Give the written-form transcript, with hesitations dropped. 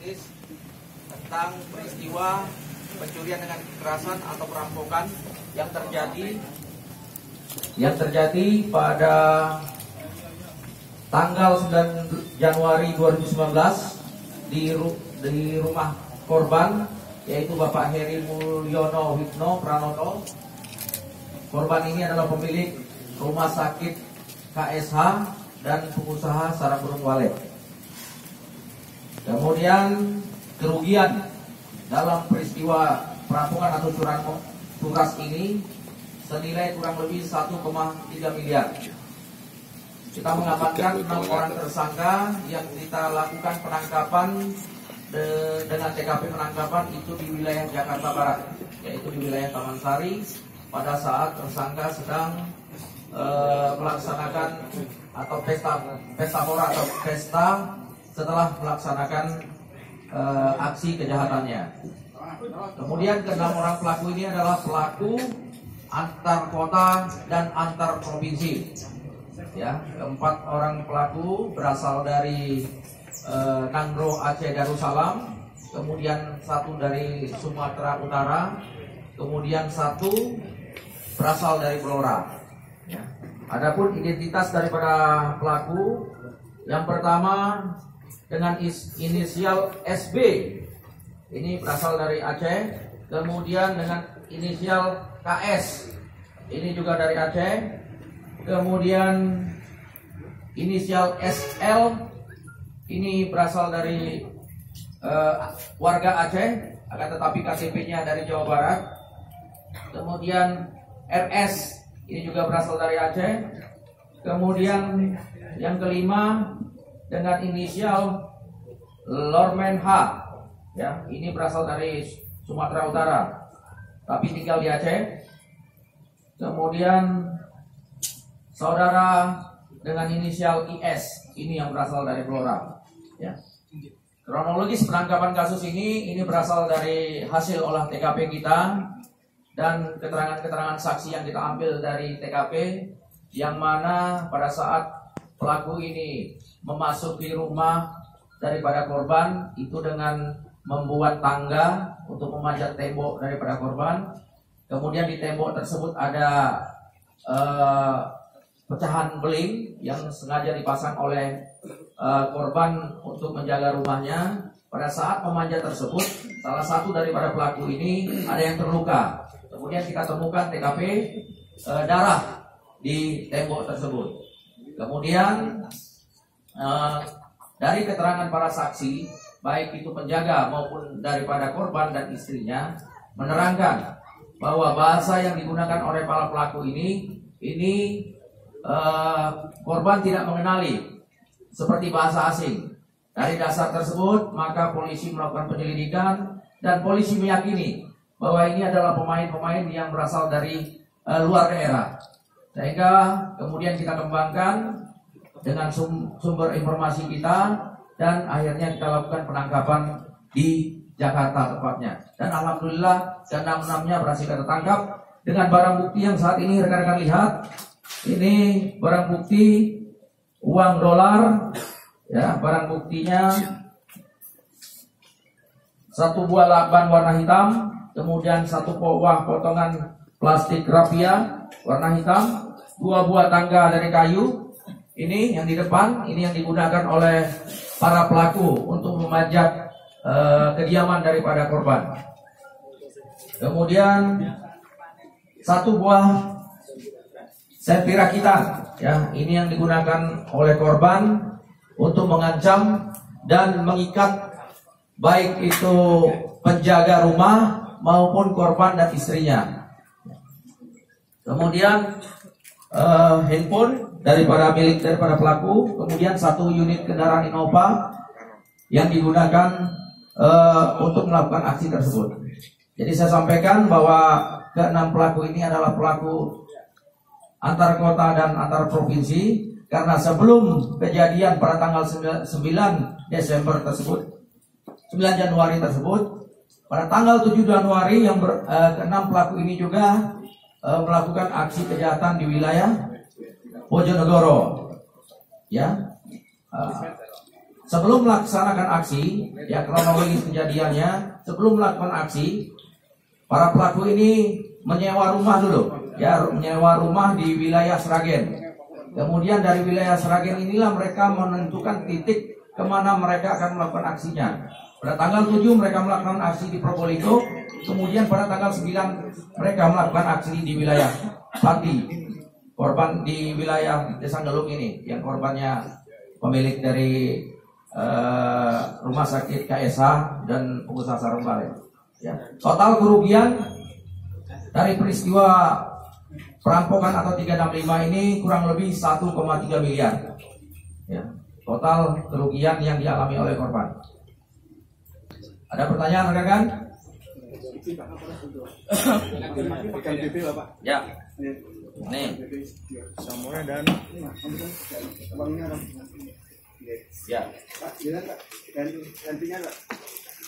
kronologis tentang peristiwa pencurian dengan kekerasan atau perampokan yang terjadi pada tanggal 9 Januari 2019 di rumah korban, yaitu Bapak Heri Mulyono Wigno Pranoto. Korban ini adalah pemilik rumah sakit KSH dan pengusaha sarang burung walet. Kemudian kerugian dalam peristiwa perampokan atau curas ini senilai kurang lebih 1,3 miliar. Kita mengamankan 6 orang tersangka yang kita lakukan penangkapan dengan TKP penangkapan itu di wilayah Jakarta Barat, yaitu di wilayah Taman Sari, pada saat tersangka sedang melaksanakan atau pesta pora atau pesta setelah melaksanakan aksi kejahatannya. Kemudian ke-6 orang pelaku ini adalah pelaku antar kota dan antar provinsi. Ya, 4 orang pelaku berasal dari Nangro Aceh Darussalam, kemudian 1 dari Sumatera Utara, kemudian 1 berasal dari Blora. Ya. Adapun identitas daripada pelaku, yang pertama dengan inisial SB, ini berasal dari Aceh. Kemudian dengan inisial KS, ini juga dari Aceh. Kemudian inisial SL, ini berasal dari warga Aceh, akan tetapi KTP-nya dari Jawa Barat. Kemudian RS, ini juga berasal dari Aceh. Kemudian yang kelima dengan inisial Lormen H, ya, ini berasal dari Sumatera Utara, tapi tinggal di Aceh. Kemudian saudara dengan inisial IS, ini yang berasal dari Blora. Ya. Kronologis penangkapan kasus ini berasal dari hasil olah TKP kita dan keterangan-keterangan saksi yang kita ambil dari TKP, yang mana pada saat pelaku ini memasuki rumah daripada korban itu dengan membuat tangga untuk memanjat tembok daripada korban. Kemudian di tembok tersebut ada pecahan beling yang sengaja dipasang oleh korban untuk menjaga rumahnya. Pada saat memanjat tersebut, salah satu daripada pelaku ini ada yang terluka. Kemudian kita temukan TKP darah di tembok tersebut. Kemudian dari keterangan para saksi, baik itu penjaga maupun daripada korban dan istrinya, menerangkan bahwa bahasa yang digunakan oleh para pelaku ini korban tidak mengenali seperti bahasa asing. Dari dasar tersebut, maka polisi melakukan penyelidikan dan polisi meyakini bahwa ini adalah pemain-pemain yang berasal dari luar daerah. Sehingga kemudian kita kembangkan dengan sumber informasi kita, dan akhirnya kita lakukan penangkapan di Jakarta tepatnya. Dan alhamdulillah ke-6-nya berhasil tertangkap dengan barang bukti yang saat ini rekan-rekan lihat. Ini barang bukti uang dolar, ya, barang buktinya 1 buah lakban warna hitam, kemudian 1 buah potongan plastik rapia warna hitam, 2 buah tangga dari kayu. Ini yang di depan, ini yang digunakan oleh para pelaku untuk memanjat kediaman daripada korban. Kemudian 1 buah senpi rakitan, ya, ini yang digunakan oleh korban untuk mengancam dan mengikat baik itu penjaga rumah maupun korban dan istrinya. Kemudian handphone milik daripada pelaku, kemudian 1 unit kendaraan Innova yang digunakan untuk melakukan aksi tersebut. Jadi saya sampaikan bahwa ke-6 pelaku ini adalah pelaku antar kota dan antar provinsi, karena sebelum kejadian pada tanggal 9 Desember tersebut, 9 Januari tersebut, pada tanggal 7 Januari yang ke-6 pelaku ini juga melakukan aksi kejahatan di wilayah Bojonegoro. Ya. Sebelum melaksanakan aksi, ya kronologis kejadiannya, sebelum melakukan aksi, para pelaku ini menyewa rumah dulu, ya menyewa rumah di wilayah Sragen. Kemudian dari wilayah Sragen inilah mereka menentukan titik kemana mereka akan melakukan aksinya. Pada tanggal 7 mereka melakukan aksi di Probolinggo, kemudian pada tanggal 9 mereka melakukan aksi di wilayah Pati. Korban di wilayah Desa Galung ini, yang korbannya pemilik dari rumah sakit KSH dan pengusaha sarung bale. Ya. Total kerugian dari peristiwa perampokan atau 365 ini kurang lebih 1,3 miliar. Ya. Total kerugian yang dialami oleh korban. Ada pertanyaan rekan-rekan? Ya. Nih. Samuel dan Ya. gantinya